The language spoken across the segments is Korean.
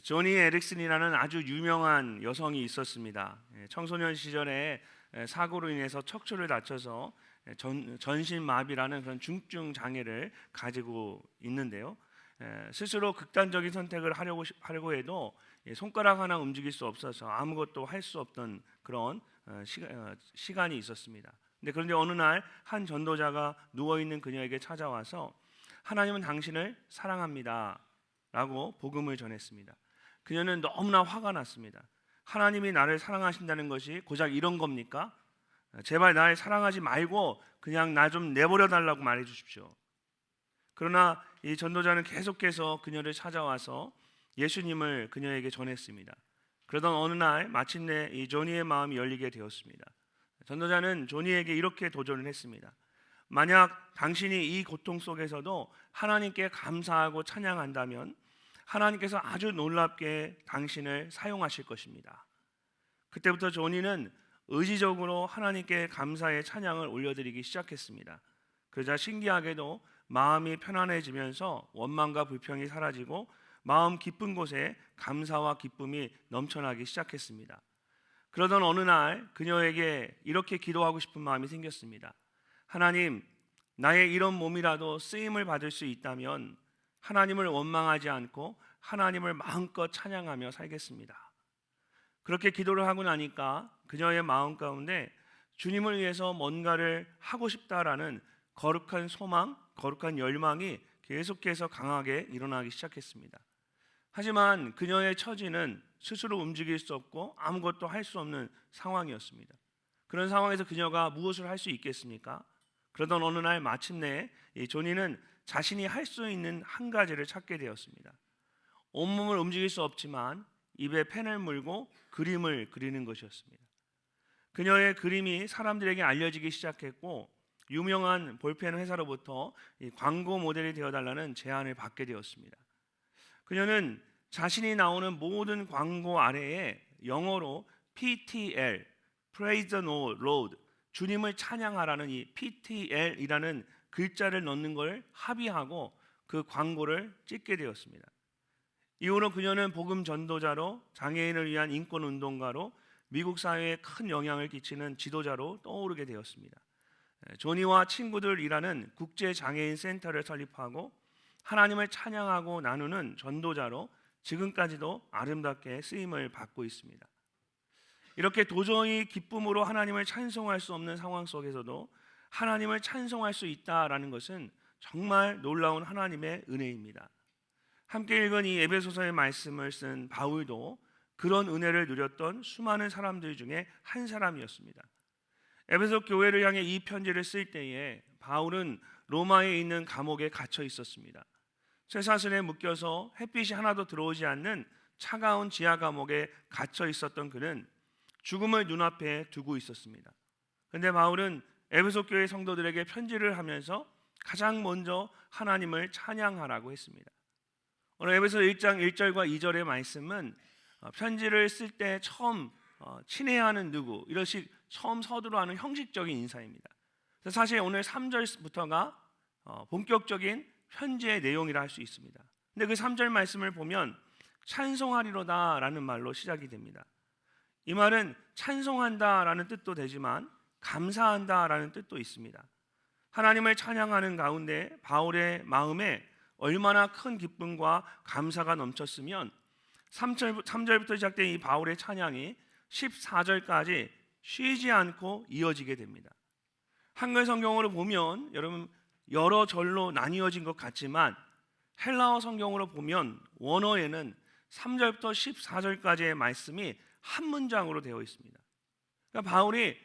조니 에릭슨이라는 아주 유명한 여성이 있었습니다. 청소년 시절에 사고로 인해서 척추를 다쳐서 전신마비라는 그런 중증 장애를 가지고 있는데요. 스스로 극단적인 선택을 하려고 해도 손가락 하나 움직일 수 없어서 아무것도 할 수 없던 그런 시간이 있었습니다. 그런데 어느 날 한 전도자가 누워 있는 그녀에게 찾아와서 하나님은 당신을 사랑합니다 라고 복음을 전했습니다. 그녀는 너무나 화가 났습니다. 하나님이 나를 사랑하신다는 것이 고작 이런 겁니까? 제발 날 사랑하지 말고 그냥 나 좀 내버려 달라고 말해 주십시오. 그러나 이 전도자는 계속해서 그녀를 찾아와서 예수님을 그녀에게 전했습니다. 그러던 어느 날 마침내 이 조니의 마음이 열리게 되었습니다. 전도자는 조니에게 이렇게 도전을 했습니다. 만약 당신이 이 고통 속에서도 하나님께 감사하고 찬양한다면 하나님께서 아주 놀랍게 당신을 사용하실 것입니다. 그때부터 조니는 의지적으로 하나님께 감사의 찬양을 올려드리기 시작했습니다. 그러자 신기하게도 마음이 편안해지면서 원망과 불평이 사라지고 마음 깊은 곳에 감사와 기쁨이 넘쳐나기 시작했습니다. 그러던 어느 날 그녀에게 이렇게 기도하고 싶은 마음이 생겼습니다. 하나님, 나의 이런 몸이라도 쓰임을 받을 수 있다면 하나님을 원망하지 않고 하나님을 마음껏 찬양하며 살겠습니다. 그렇게 기도를 하고 나니까 그녀의 마음 가운데 주님을 위해서 뭔가를 하고 싶다라는 거룩한 소망, 거룩한 열망이 계속해서 강하게 일어나기 시작했습니다. 하지만 그녀의 처지는 스스로 움직일 수 없고 아무것도 할 수 없는 상황이었습니다. 그런 상황에서 그녀가 무엇을 할 수 있겠습니까? 그러던 어느 날 마침내 이 조니는 자신이 할 수 있는 한 가지를 찾게 되었습니다. 온몸을 움직일 수 없지만 입에 펜을 물고 그림을 그리는 것이었습니다. 그녀의 그림이 사람들에게 알려지기 시작했고 유명한 볼펜 회사로부터 이 광고 모델이 되어달라는 제안을 받게 되었습니다. 그녀는 자신이 나오는 모든 광고 아래에 영어로 PTL, Praise the Lord, 주님을 찬양하라는 이 PTL이라는 글자를 넣는 걸 합의하고 그 광고를 찍게 되었습니다. 이후로 그녀는 복음 전도자로, 장애인을 위한 인권 운동가로, 미국 사회에 큰 영향을 끼치는 지도자로 떠오르게 되었습니다. 조니와 친구들이라는 국제 장애인 센터를 설립하고 하나님을 찬양하고 나누는 전도자로 지금까지도 아름답게 쓰임을 받고 있습니다. 이렇게 도저히 기쁨으로 하나님을 찬송할 수 없는 상황 속에서도 하나님을 찬송할 수 있다라는 것은 정말 놀라운 하나님의 은혜입니다. 함께 읽은 이 에베소서의 말씀을 쓴 바울도 그런 은혜를 누렸던 수많은 사람들 중에 한 사람이었습니다. 에베소 교회를 향해 이 편지를 쓸 때에 바울은 로마에 있는 감옥에 갇혀 있었습니다. 쇠사슬에 묶여서 햇빛이 하나도 들어오지 않는 차가운 지하 감옥에 갇혀 있었던 그는 죽음을 눈앞에 두고 있었습니다. 그런데 바울은 에베소 교회 성도들에게 편지를 하면서 가장 먼저 하나님을 찬양하라고 했습니다. 오늘 에베소 1장 1절과 2절의 말씀은 편지를 쓸 때 처음 친애하는 누구 이것이 처음 서두르하는 형식적인 인사입니다. 사실 오늘 3절부터가 본격적인 편지의 내용이라 할 수 있습니다. 근데 그 3절 말씀을 보면 찬송하리로다라는 말로 시작이 됩니다. 이 말은 찬송한다라는 뜻도 되지만 감사한다라는 뜻도 있습니다. 하나님을 찬양하는 가운데 바울의 마음에 얼마나 큰 기쁨과 감사가 넘쳤으면 3절부터 시작된 이 바울의 찬양이 14절까지 쉬지 않고 이어지게 됩니다. 한글 성경으로 보면 여러분 여러 절로 나뉘어진 것 같지만 헬라어 성경으로 보면 원어에는 3절부터 14절까지의 말씀이 한 문장으로 되어 있습니다. 그러니까 바울이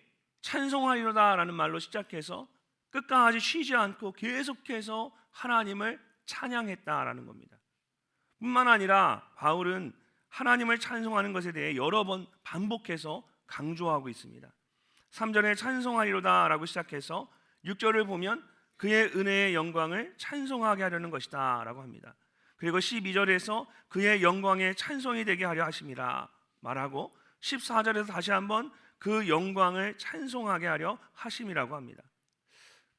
찬송하리로다라는 말로 시작해서 끝까지 쉬지 않고 계속해서 하나님을 찬양했다라는 겁니다. 뿐만 아니라 바울은 하나님을 찬송하는 것에 대해 여러 번 반복해서 강조하고 있습니다. 3절에 찬송하리로다라고 시작해서 6절을 보면 그의 은혜의 영광을 찬송하게 하려는 것이다 라고 합니다. 그리고 12절에서 그의 영광의 찬송이 되게 하려 하심이라 말하고 14절에서 다시 한번 그 영광을 찬송하게 하려 하심이라고 합니다.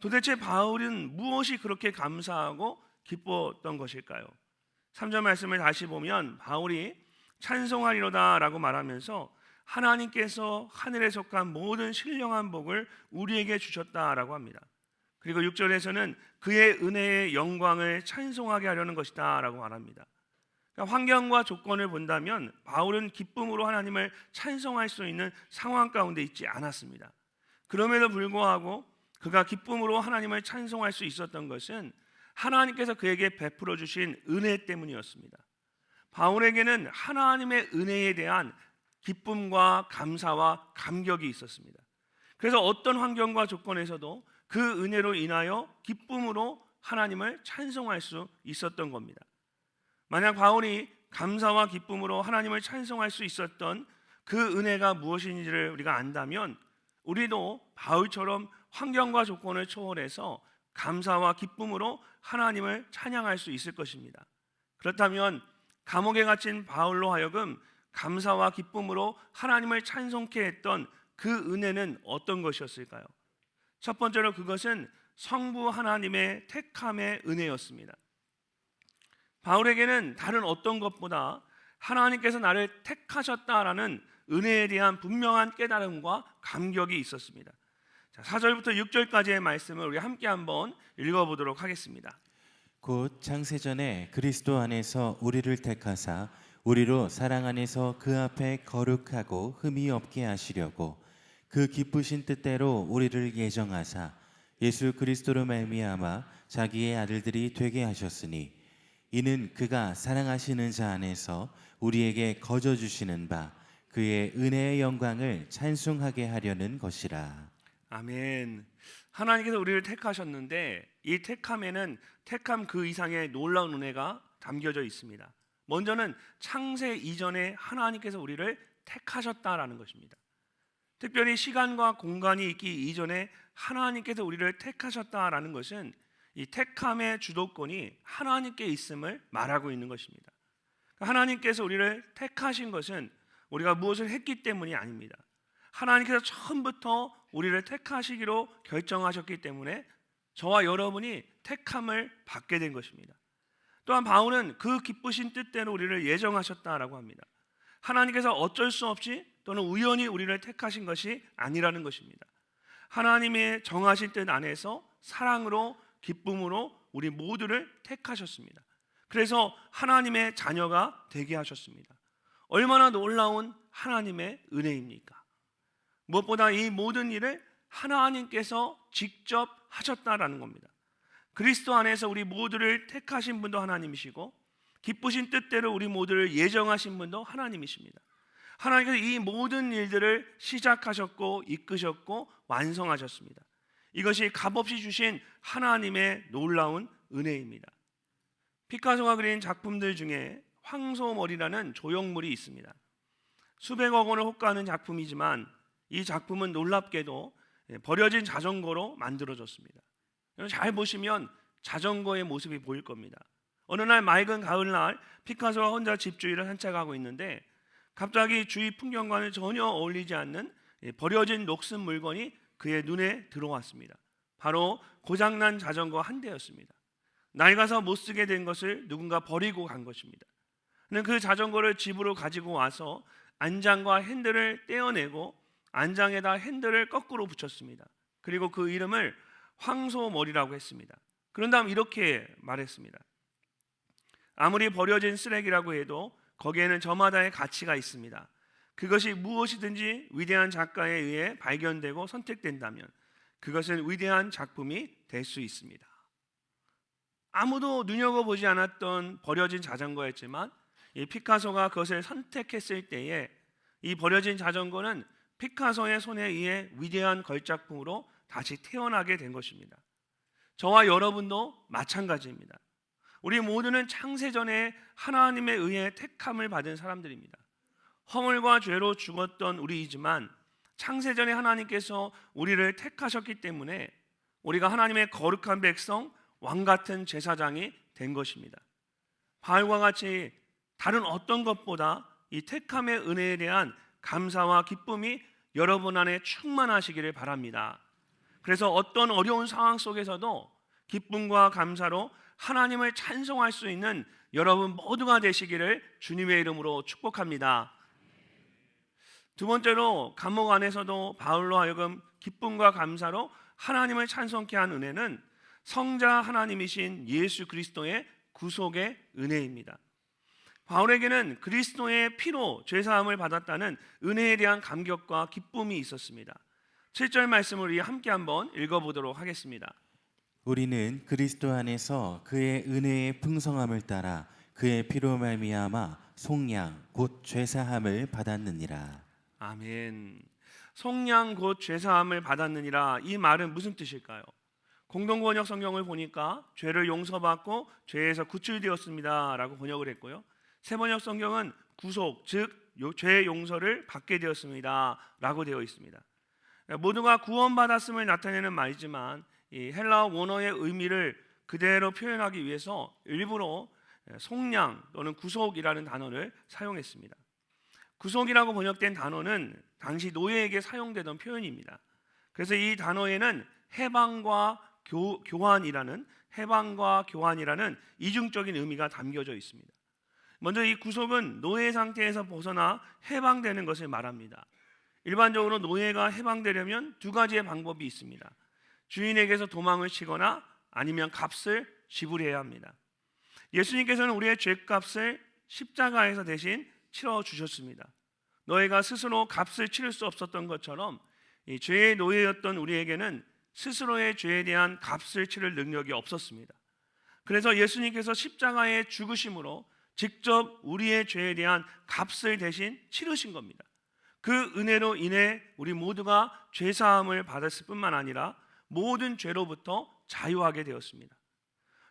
도대체 바울은 무엇이 그렇게 감사하고 기뻤던 것일까요? 3절 말씀을 다시 보면 바울이 찬송하리로다라고 말하면서 하나님께서 하늘에 속한 모든 신령한 복을 우리에게 주셨다라고 합니다. 그리고 6절에서는 그의 은혜의 영광을 찬송하게 하려는 것이다라고 말합니다. 그러니까 환경과 조건을 본다면 바울은 기쁨으로 하나님을 찬송할 수 있는 상황 가운데 있지 않았습니다. 그럼에도 불구하고 그가 기쁨으로 하나님을 찬송할 수 있었던 것은 하나님께서 그에게 베풀어 주신 은혜 때문이었습니다. 바울에게는 하나님의 은혜에 대한 기쁨과 감사와 감격이 있었습니다. 그래서 어떤 환경과 조건에서도 그 은혜로 인하여 기쁨으로 하나님을 찬송할 수 있었던 겁니다. 만약 바울이 감사와 기쁨으로 하나님을 찬송할 수 있었던 그 은혜가 무엇인지를 우리가 안다면 우리도 바울처럼 환경과 조건을 초월해서 감사와 기쁨으로 하나님을 찬양할 수 있을 것입니다. 그렇다면 감옥에 갇힌 바울로 하여금 감사와 기쁨으로 하나님을 찬송케 했던 그 은혜는 어떤 것이었을까요? 첫 번째로 그것은 성부 하나님의 택함의 은혜였습니다. 바울에게는 다른 어떤 것보다 하나님께서 나를 택하셨다라는 은혜에 대한 분명한 깨달음과 감격이 있었습니다. 자, 4절부터 6절까지의 말씀을 우리 함께 한번 읽어보도록 하겠습니다. 곧 창세전에 그리스도 안에서 우리를 택하사 우리로 사랑 안에서 그 앞에 거룩하고 흠이 없게 하시려고 그 기쁘신 뜻대로 우리를 예정하사 예수 그리스도로 말미암아 자기의 아들들이 되게 하셨으니 이는 그가 사랑하시는 자 안에서 우리에게 거저 주시는 바 그의 은혜의 영광을 찬송하게 하려는 것이라. 아멘. 하나님께서 우리를 택하셨는데 이 택함에는 택함 그 이상의 놀라운 은혜가 담겨져 있습니다. 먼저는 창세 이전에 하나님께서 우리를 택하셨다라는 것입니다. 특별히 시간과 공간이 있기 이전에 하나님께서 우리를 택하셨다라는 것은 이 택함의 주도권이 하나님께 있음을 말하고 있는 것입니다. 하나님께서 우리를 택하신 것은 우리가 무엇을 했기 때문이 아닙니다. 하나님께서 처음부터 우리를 택하시기로 결정하셨기 때문에 저와 여러분이 택함을 받게 된 것입니다. 또한 바울은 그 기쁘신 뜻대로 우리를 예정하셨다라고 합니다. 하나님께서 어쩔 수 없이 또는 우연히 우리를 택하신 것이 아니라는 것입니다. 하나님의 정하신 뜻 안에서 사랑으로 기쁨으로 우리 모두를 택하셨습니다. 그래서 하나님의 자녀가 되게 하셨습니다. 얼마나 놀라운 하나님의 은혜입니까? 무엇보다 이 모든 일을 하나님께서 직접 하셨다라는 겁니다. 그리스도 안에서 우리 모두를 택하신 분도 하나님이시고 기쁘신 뜻대로 우리 모두를 예정하신 분도 하나님이십니다. 하나님께서 이 모든 일들을 시작하셨고 이끄셨고 완성하셨습니다. 이것이 값없이 주신 하나님의 놀라운 은혜입니다. 피카소가 그린 작품들 중에 황소머리라는 조형물이 있습니다. 수백억 원을 호가하는 작품이지만 이 작품은 놀랍게도 버려진 자전거로 만들어졌습니다. 잘 보시면 자전거의 모습이 보일 겁니다. 어느 날 맑은 가을날 피카소가 혼자 집주위를 산책하고 있는데 갑자기 주위 풍경과는 전혀 어울리지 않는 버려진 녹슨 물건이 그의 눈에 들어왔습니다. 바로 고장난 자전거 한 대였습니다. 낡아서 못 쓰게 된 것을 누군가 버리고 간 것입니다. 그는 그 자전거를 집으로 가지고 와서 안장과 핸들을 떼어내고 안장에다 핸들을 거꾸로 붙였습니다. 그리고 그 이름을 황소머리라고 했습니다. 그런 다음 이렇게 말했습니다. 아무리 버려진 쓰레기라고 해도 거기에는 저마다의 가치가 있습니다. 그것이 무엇이든지 위대한 작가에 의해 발견되고 선택된다면 그것은 위대한 작품이 될 수 있습니다. 아무도 눈여겨보지 않았던 버려진 자전거였지만 이 피카소가 그것을 선택했을 때에 이 버려진 자전거는 피카소의 손에 의해 위대한 걸작품으로 다시 태어나게 된 것입니다. 저와 여러분도 마찬가지입니다. 우리 모두는 창세전에 하나님에 의해 택함을 받은 사람들입니다. 허물과 죄로 죽었던 우리이지만 창세전에 하나님께서 우리를 택하셨기 때문에 우리가 하나님의 거룩한 백성, 왕같은 제사장이 된 것입니다. 바울과 같이 다른 어떤 것보다 이 택함의 은혜에 대한 감사와 기쁨이 여러분 안에 충만하시기를 바랍니다. 그래서 어떤 어려운 상황 속에서도 기쁨과 감사로 하나님을 찬송할 수 있는 여러분 모두가 되시기를 주님의 이름으로 축복합니다. 두 번째로 감옥 안에서도 바울로 하여금 기쁨과 감사로 하나님을 찬송케 한 은혜는 성자 하나님이신 예수 그리스도의 구속의 은혜입니다. 바울에게는 그리스도의 피로 죄사함을 받았다는 은혜에 대한 감격과 기쁨이 있었습니다. 7절 말씀을 우리 함께 한번 읽어보도록 하겠습니다. 우리는 그리스도 안에서 그의 은혜의 풍성함을 따라 그의 피로 말미암아 속량 곧 죄사함을 받았느니라. 아멘. 속량 곧 죄사함을 받았느니라. 이 말은 무슨 뜻일까요? 공동번역 성경을 보니까 죄를 용서받고 죄에서 구출되었습니다 라고 번역을 했고요, 새번역 성경은 구속, 즉 죄 용서를 받게 되었습니다 라고 되어 있습니다. 모두가 구원받았음을 나타내는 말이지만 이 헬라어 원어의 의미를 그대로 표현하기 위해서 일부러 속량 또는 구속이라는 단어를 사용했습니다. 구속이라고 번역된 단어는 당시 노예에게 사용되던 표현입니다. 그래서 이 단어에는 해방과 교환이라는 이중적인 의미가 담겨져 있습니다. 먼저 이 구속은 노예 상태에서 벗어나 해방되는 것을 말합니다. 일반적으로 노예가 해방되려면 두 가지의 방법이 있습니다. 주인에게서 도망을 치거나 아니면 값을 지불해야 합니다. 예수님께서는 우리의 죄값을 십자가에서 대신 치러 주셨습니다. 너희가 스스로 값을 치를 수 없었던 것처럼 이 죄의 노예였던 우리에게는 스스로의 죄에 대한 값을 치를 능력이 없었습니다. 그래서 예수님께서 십자가의 죽으심으로 직접 우리의 죄에 대한 값을 대신 치르신 겁니다. 그 은혜로 인해 우리 모두가 죄사함을 받았을 뿐만 아니라 모든 죄로부터 자유하게 되었습니다.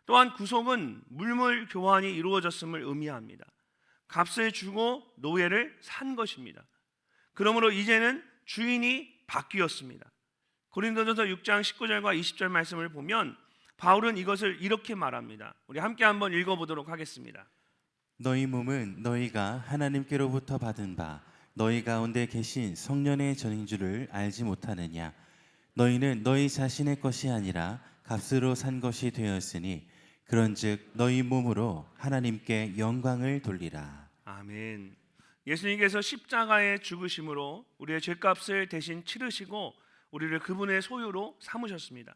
또한 구속은 물물 교환이 이루어졌음을 의미합니다. 값을 주고 노예를 산 것입니다. 그러므로 이제는 주인이 바뀌었습니다. 고린도전서 6장 19절과 20절 말씀을 보면 바울은 이것을 이렇게 말합니다. 우리 함께 한번 읽어보도록 하겠습니다. 너희 몸은 너희가 하나님께로부터 받은 바 너희 가운데 계신 성령의 전인 줄을 알지 못하느냐. 너희는 너희 자신의 것이 아니라 값으로 산 것이 되었으니 그런즉 너희 몸으로 하나님께 영광을 돌리라. 아멘. 예수님께서 십자가의 죽으심으로 우리의 죄값을 대신 치르시고 우리를 그분의 소유로 삼으셨습니다.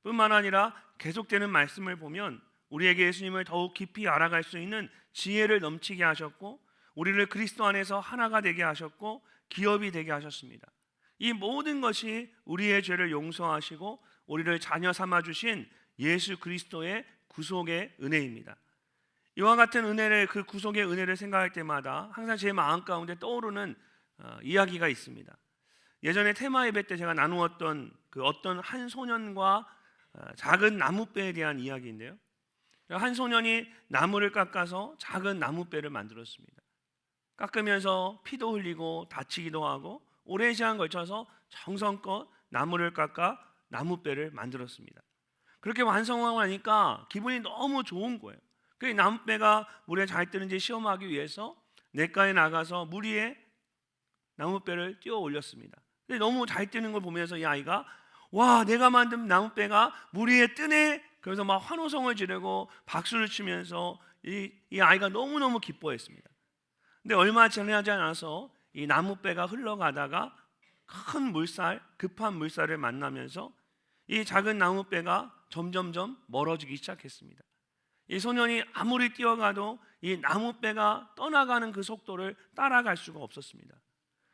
뿐만 아니라 계속되는 말씀을 보면 우리에게 예수님을 더욱 깊이 알아갈 수 있는 지혜를 넘치게 하셨고 우리를 그리스도 안에서 하나가 되게 하셨고 기업이 되게 하셨습니다. 이 모든 것이 우리의 죄를 용서하시고 우리를 자녀 삼아 주신 예수 그리스도의 구속의 은혜입니다. 이와 같은 은혜를, 그 구속의 은혜를 생각할 때마다 항상 제 마음 가운데 떠오르는 이야기가 있습니다. 예전에 테마 예배 때 제가 나누었던 그 어떤 한 소년과 작은 나무배에 대한 이야기인데요, 한 소년이 나무를 깎아서 작은 나무배를 만들었습니다. 깎으면서 피도 흘리고 다치기도 하고 오랜 시간 걸쳐서 정성껏 나무를 깎아 나무배를 만들었습니다. 그렇게 완성하고 나니까 기분이 너무 좋은 거예요. 그 나무배가 물에 잘 뜨는지 시험하기 위해서 냇가에 나가서 물 위에 나무배를 띄워 올렸습니다. 근데 너무 잘 뜨는 걸 보면서 이 아이가 와, 내가 만든 나무배가 물 위에 뜨네. 그래서 막 환호성을 지르고 박수를 치면서 이 아이가 너무너무 기뻐했습니다. 근데 얼마 지나지 않아서 이 나무배가 흘러가다가 급한 물살을 만나면서 이 작은 나무배가 점점점 멀어지기 시작했습니다. 이 소년이 아무리 뛰어가도 이 나무배가 떠나가는 그 속도를 따라갈 수가 없었습니다.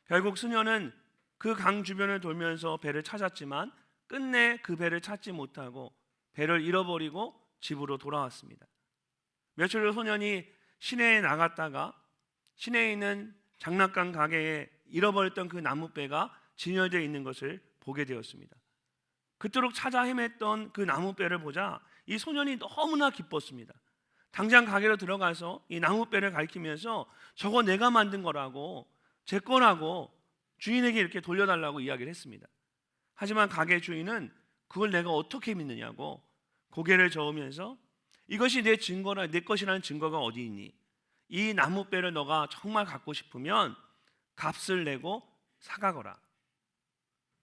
결국 소년은 그 강 주변을 돌면서 배를 찾았지만 끝내 그 배를 찾지 못하고 배를 잃어버리고 집으로 돌아왔습니다. 며칠 후 소년이 시내에 나갔다가 시내에 있는 장난감 가게에 잃어버렸던 그 나무배가 진열되어 있는 것을 보게 되었습니다. 그토록 찾아 헤맸던 그 나무배를 보자 이 소년이 너무나 기뻤습니다. 당장 가게로 들어가서 이 나무배를 가리키면서 저거 내가 만든 거라고, 제 거라고 주인에게 이렇게 돌려달라고 이야기를 했습니다. 하지만 가게 주인은 그걸 내가 어떻게 믿느냐고 고개를 저으면서 이것이 내 증거라, 내 것이라는 증거가 어디 있니? 이 나무배를 너가 정말 갖고 싶으면 값을 내고 사가거라.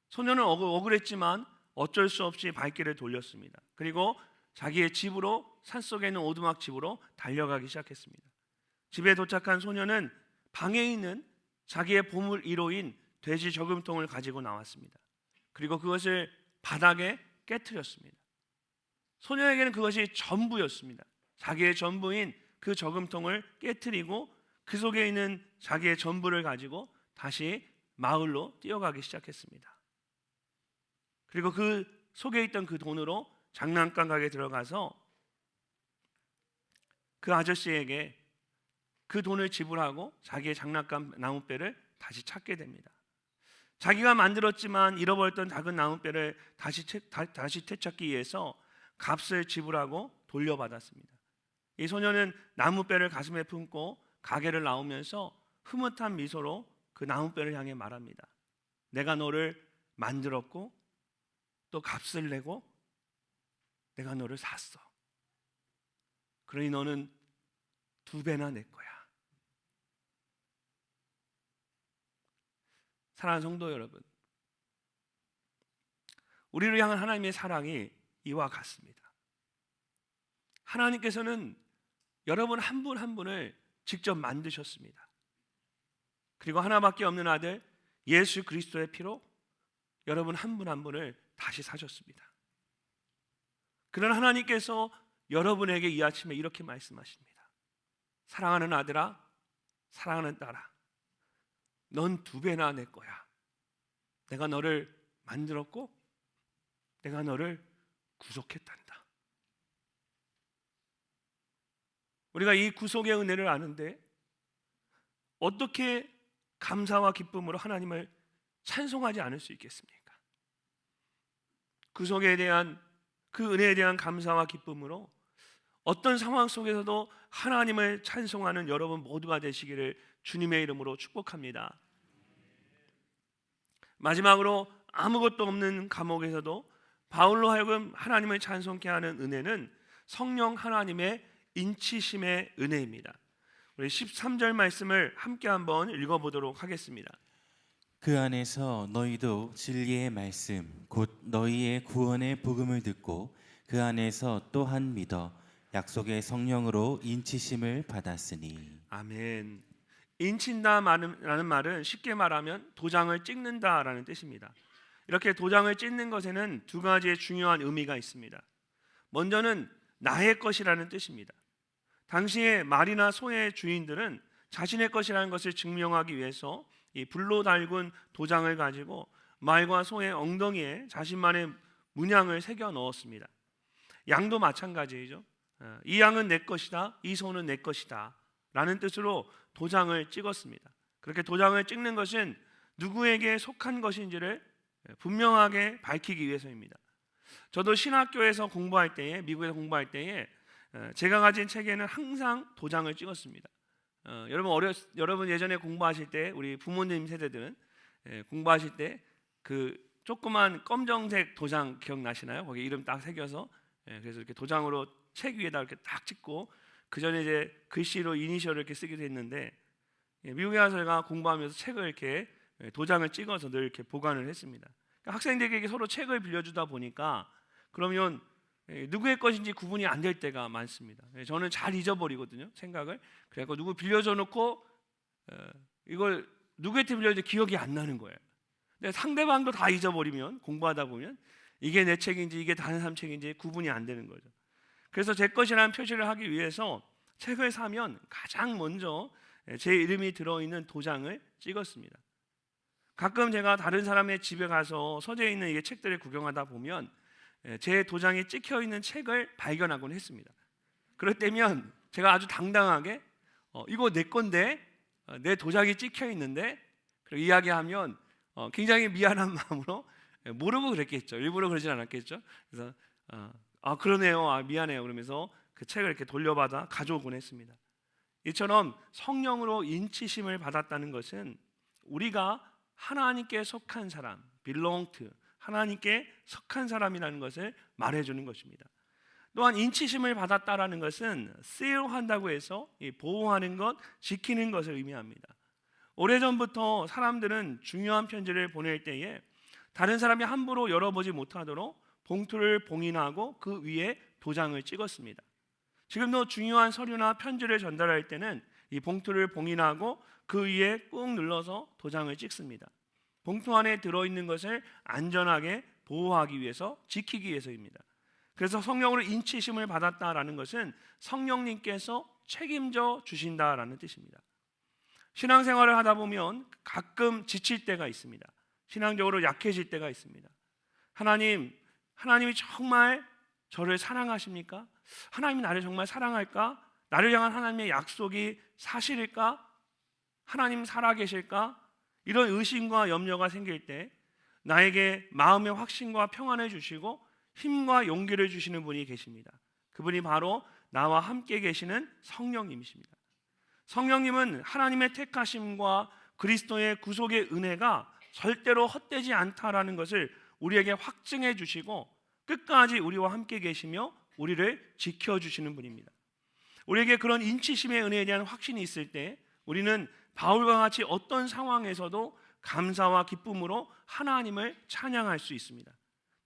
소년은 억울했지만 어쩔 수 없이 발길을 돌렸습니다. 그리고 자기의 집으로 산속에 있는 오두막 집으로 달려가기 시작했습니다. 집에 도착한 소녀는 방에 있는 자기의 보물 1호인 돼지 저금통을 가지고 나왔습니다. 그리고 그것을 바닥에 깨트렸습니다. 소녀에게는 그것이 전부였습니다. 자기의 전부인 그 저금통을 깨트리고 그 속에 있는 자기의 전부를 가지고 다시 마을로 뛰어가기 시작했습니다. 그리고 그 속에 있던 그 돈으로 장난감 가게에 들어가서 그 아저씨에게 그 돈을 지불하고 자기의 장난감 나무배를 다시 찾게 됩니다. 자기가 만들었지만 잃어버렸던 작은 나무배를 다시 되찾기 위해서 값을 지불하고 돌려받았습니다. 이 소녀는 나무배를 가슴에 품고 가게를 나오면서 흐뭇한 미소로 그 나무배를 향해 말합니다. 내가 너를 만들었고 또 값을 내고 내가 너를 샀어. 그러니 너는 2배나 내 거야. 사랑하는 성도 여러분, 우리를 향한 하나님의 사랑이 이와 같습니다. 하나님께서는 여러분 한 분 한 분을 직접 만드셨습니다. 그리고 하나밖에 없는 아들 예수 그리스도의 피로 여러분 한 분 한 분을 다시 사셨습니다. 그런 하나님께서 여러분에게 이 아침에 이렇게 말씀하십니다. 사랑하는 아들아, 사랑하는 딸아, 넌 2배나 내 거야. 내가 너를 만들었고 내가 너를 구속했단다. 우리가 이 구속의 은혜를 아는데 어떻게 감사와 기쁨으로 하나님을 찬송하지 않을 수 있겠습니까? 구속에 대한 그 은혜에 대한 감사와 기쁨으로 어떤 상황 속에서도 하나님을 찬송하는 여러분 모두가 되시기를 주님의 이름으로 축복합니다. 마지막으로 아무것도 없는 감옥에서도 바울로 하여금 하나님을 찬송케 하는 은혜는 성령 하나님의 인치심의 은혜입니다. 우리 13절 말씀을 함께 한번 읽어보도록 하겠습니다. 그 안에서 너희도 진리의 말씀 곧 너희의 구원의 복음을 듣고 그 안에서 또한 믿어 약속의 성령으로 인치심을 받았으니. 아멘. 인친다라는 말은 쉽게 말하면 도장을 찍는다라는 뜻입니다. 이렇게 도장을 찍는 것에는 2가지의 중요한 의미가 있습니다. 먼저는 나의 것이라는 뜻입니다. 당시에 말이나 소의 주인들은 자신의 것이라는 것을 증명하기 위해서 이 불로 달군 도장을 가지고 말과 소의 엉덩이에 자신만의 문양을 새겨 넣었습니다. 양도 마찬가지이죠. 이 양은 내 것이다, 이 소는 내 것이다 라는 뜻으로 도장을 찍었습니다. 그렇게 도장을 찍는 것은 누구에게 속한 것인지를 분명하게 밝히기 위해서입니다. 저도 신학교에서 공부할 때에, 미국에서 공부할 때에 제가 가진 책에는 항상 도장을 찍었습니다. 여러분 예전에 공부하실 때, 우리 부모님 세대들은 공부하실 때 그 조그만 검정색 도장 기억나시나요? 거기 이름 딱 새겨서 그래서 이렇게 도장으로 책 위에다 이렇게 딱 찍고 그 전에 이제 글씨로 이니셜을 이렇게 쓰기도 했는데 미국에 와서 제가 공부하면서 책을 이렇게 도장을 찍어서 늘 이렇게 보관을 했습니다. 그러니까 학생들에게 서로 책을 빌려주다 보니까 그러면 누구의 것인지 구분이 안 될 때가 많습니다. 저는 잘 잊어버리거든요, 생각을. 그래서 누구 빌려줘 놓고 이걸 누구한테 빌려줬는지 기억이 안 나는 거예요. 근데 상대방도 다 잊어버리면 공부하다 보면 이게 내 책인지 이게 다른 사람 책인지 구분이 안 되는 거죠. 그래서 제 것이라는 표시를 하기 위해서 책을 사면 가장 먼저 제 이름이 들어있는 도장을 찍었습니다. 가끔 제가 다른 사람의 집에 가서 서재에 있는 이 책들을 구경하다 보면 제 도장이 찍혀 있는 책을 발견하곤 했습니다. 그럴 때면 제가 아주 당당하게 이거 내 건데 내 도장이 찍혀 있는데 그리고 이야기하면 굉장히 미안한 마음으로 모르고 그랬겠죠. 일부러 그러진 않았겠죠. 그래서 그러네요. 미안해요. 그러면서 그 책을 이렇게 돌려받아 가져오곤 했습니다. 이처럼 성령으로 인치심을 받았다는 것은 우리가 하나님께 속한 사람, belong to, 하나님께 속한 사람이라는 것을 말해주는 것입니다. 또한 인치심을 받았다라는 것은 seal한다고 해서 보호하는 것, 지키는 것을 의미합니다. 오래전부터 사람들은 중요한 편지를 보낼 때에 다른 사람이 함부로 열어보지 못하도록 봉투를 봉인하고 그 위에 도장을 찍었습니다. 지금도 중요한 서류나 편지를 전달할 때는 이 봉투를 봉인하고 그 위에 꾹 눌러서 도장을 찍습니다. 봉투 안에 들어있는 것을 안전하게 보호하기 위해서, 지키기 위해서입니다. 그래서 성령으로 인치심을 받았다라는 것은 성령님께서 책임져 주신다라는 뜻입니다. 신앙생활을 하다 보면 가끔 지칠 때가 있습니다. 신앙적으로 약해질 때가 있습니다. 하나님이 정말 저를 사랑하십니까? 하나님이 나를 정말 사랑할까? 나를 향한 하나님의 약속이 사실일까? 하나님 살아계실까? 이런 의심과 염려가 생길 때 나에게 마음의 확신과 평안을 주시고 힘과 용기를 주시는 분이 계십니다. 그분이 바로 나와 함께 계시는 성령님이십니다. 성령님은 하나님의 택하심과 그리스도의 구속의 은혜가 절대로 헛되지 않다라는 것을 우리에게 확증해 주시고 끝까지 우리와 함께 계시며 우리를 지켜주시는 분입니다. 우리에게 그런 인치심의 은혜에 대한 확신이 있을 때 우리는 바울과 같이 어떤 상황에서도 감사와 기쁨으로 하나님을 찬양할 수 있습니다.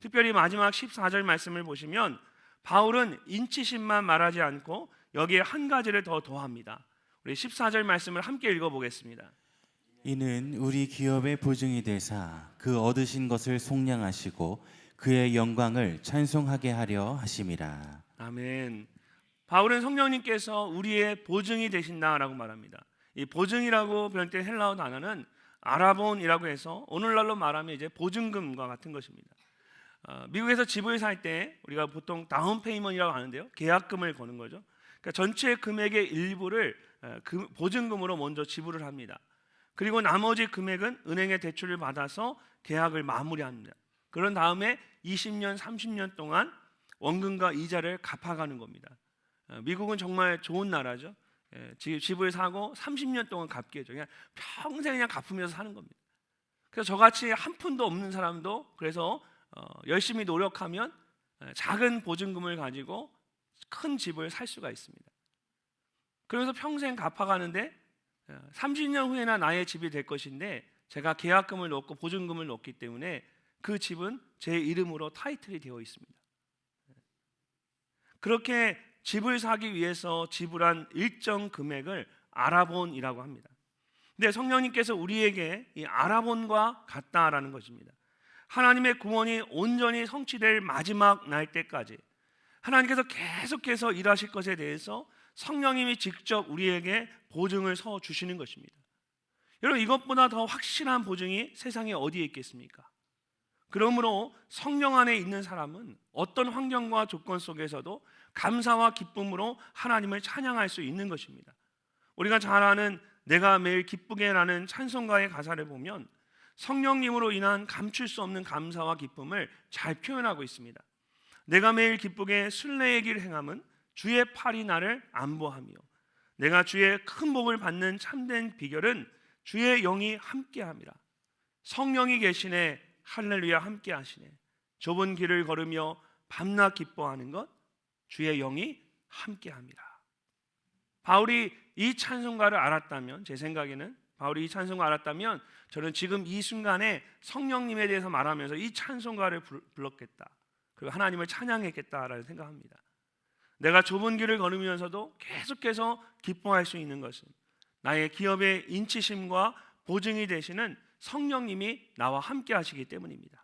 특별히 마지막 14절 말씀을 보시면 바울은 인치심만 말하지 않고 여기에 한 가지를 더 더합니다. 우리 14절 말씀을 함께 읽어보겠습니다. 이는 우리 기업의 보증이 되사 그 얻으신 것을 속량하시고 그의 영광을 찬송하게 하려 하심이라. 아멘. 바울은 성령님께서 우리의 보증이 되신다라고 말합니다. 이 보증이라고 표현된 헬라어 단어는 아라본이라고 해서 오늘날로 말하면 이제 보증금과 같은 것입니다. 미국에서 집을 살 때 우리가 보통 다운 페이먼이라고 하는데요, 계약금을 거는 거죠. 그러니까 전체 금액의 일부를 보증금으로 먼저 지불을 합니다. 그리고 나머지 금액은 은행에 대출을 받아서 계약을 마무리합니다. 그런 다음에 20년, 30년 동안 원금과 이자를 갚아가는 겁니다. 미국은 정말 좋은 나라죠. 집을 사고 30년 동안 갚게 해줘. 그냥 평생 그냥 갚으면서 사는 겁니다. 그래서 저같이 한 푼도 없는 사람도 그래서 열심히 노력하면 작은 보증금을 가지고 큰 집을 살 수가 있습니다. 그러면서 평생 갚아가는데 30년 후에나 나의 집이 될 것인데 제가 계약금을 넣고 보증금을 넣기 때문에 그 집은 제 이름으로 타이틀이 되어 있습니다. 그렇게 집을 사기 위해서 지불한 일정 금액을 아라본이라고 합니다. 근데 성령님께서 우리에게 이 아라본과 같다라는 것입니다. 하나님의 구원이 온전히 성취될 마지막 날 때까지 하나님께서 계속해서 일하실 것에 대해서 성령님이 직접 우리에게 보증을 서 주시는 것입니다. 여러분, 이것보다 더 확실한 보증이 세상에 어디에 있겠습니까? 그러므로 성령 안에 있는 사람은 어떤 환경과 조건 속에서도 감사와 기쁨으로 하나님을 찬양할 수 있는 것입니다. 우리가 잘 아는 내가 매일 기쁘게라는 찬송가의 가사를 보면 성령님으로 인한 감출 수 없는 감사와 기쁨을 잘 표현하고 있습니다. 내가 매일 기쁘게 순례의 길 행함은 주의 팔이 나를 안보하며 내가 주의 큰 복을 받는 참된 비결은 주의 영이 함께함이라. 성령이 계시네, 할렐루야, 함께 하시네. 좁은 길을 걸으며 밤낮 기뻐하는 것 주의 영이 함께함이라. 바울이 이 찬송가를 알았다면, 제 생각에는 바울이 이 찬송가를 알았다면 저는 지금 이 순간에 성령님에 대해서 말하면서 이 찬송가를 불렀겠다, 그리고 하나님을 찬양했겠다라는 생각합니다. 내가 좁은 길을 걸으면서도 계속해서 기뻐할 수 있는 것은 나의 기업의 인치심과 보증이 되시는 성령님이 나와 함께 하시기 때문입니다.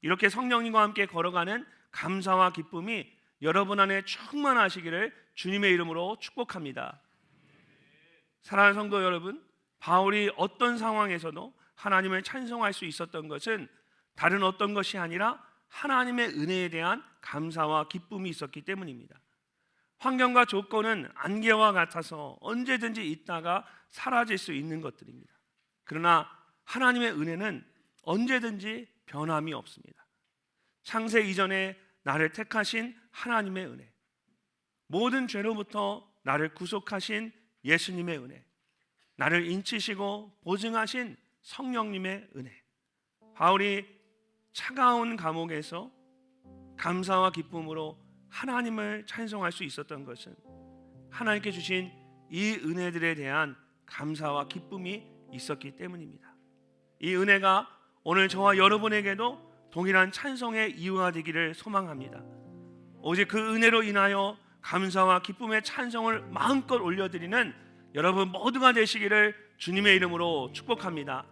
이렇게 성령님과 함께 걸어가는 감사와 기쁨이 여러분 안에 충만하시기를 주님의 이름으로 축복합니다. 사랑하는 성도 여러분, 바울이 어떤 상황에서도 하나님을 찬송할 수 있었던 것은 다른 어떤 것이 아니라 하나님의 은혜에 대한 감사와 기쁨이 있었기 때문입니다. 환경과 조건은 안개와 같아서 언제든지 있다가 사라질 수 있는 것들입니다. 그러나 하나님의 은혜는 언제든지 변함이 없습니다. 창세 이전에 나를 택하신 하나님의 은혜, 모든 죄로부터 나를 구속하신 예수님의 은혜, 나를 인치시고 보증하신 성령님의 은혜. 바울이 차가운 감옥에서 감사와 기쁨으로 하나님을 찬송할 수 있었던 것은 하나님께 주신 이 은혜들에 대한 감사와 기쁨이 있었기 때문입니다. 이 은혜가 오늘 저와 여러분에게도 동일한 찬송의 이유가 되기를 소망합니다. 오직 그 은혜로 인하여 감사와 기쁨의 찬송을 마음껏 올려드리는 여러분 모두가 되시기를 주님의 이름으로 축복합니다.